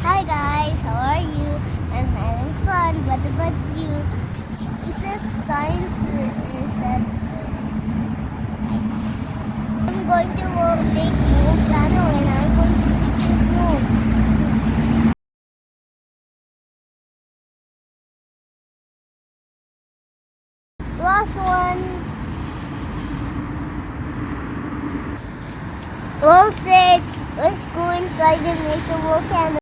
Hi guys, how are you? I'm having fun. What about you? This is science research. I'm going to make volcano and I'm going to fix the snow. Last one. All set. Let's go inside and make a volcano.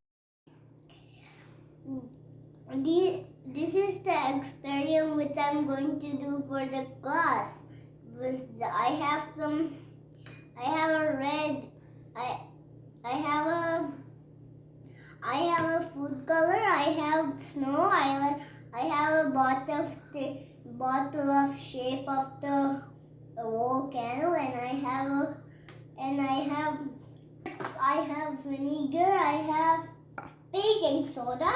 This is the experiment which I'm going to do for the class. I have a red, I have a food color, I have snow, I have a bottle of shape of the volcano, and I have vinegar, I have baking soda,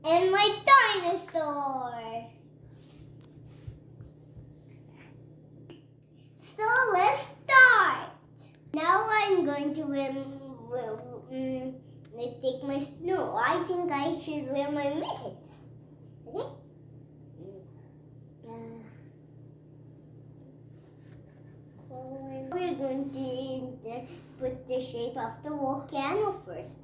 and my dinosaur. So let's start. Now I'm going to take my snow. I think I should wear my mittens. Okay? We're going to put the shape of the volcano first.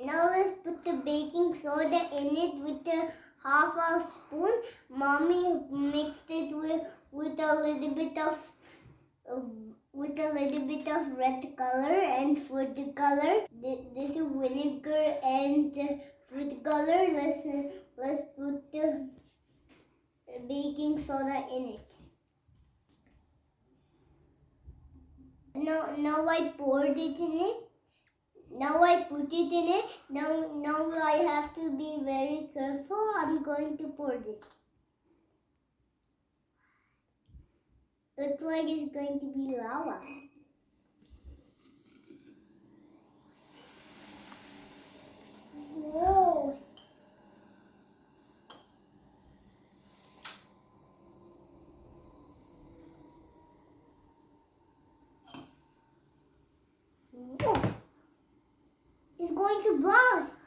Now let's put the baking soda in it with a half a spoon. Mommy mixed it with a little bit of red color and food color. This is vinegar and fruit color. Let's put the baking soda in it. Now I poured it in it. Now I put it in it. Now I have to be very careful. I'm going to pour this. Looks like it's going to be lava. Whoa! Whoa! It's going to blast.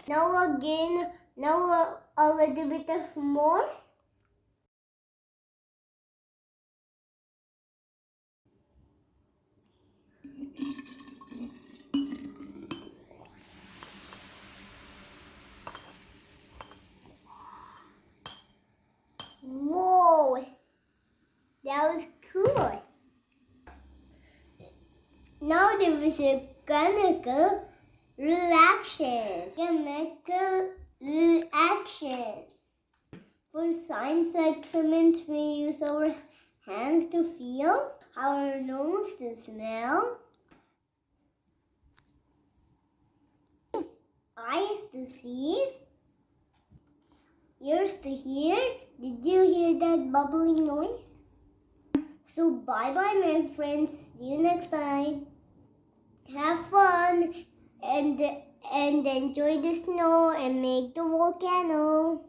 Now again, a little bit of more. Whoa! That was cool. Now there is a chemical reaction. For science experiments, we use our hands to feel, our nose to smell, eyes to see, ears to hear. Did you hear that bubbling noise? So bye-bye, my friends. See you next time. Have fun and enjoy the snow and make the volcano.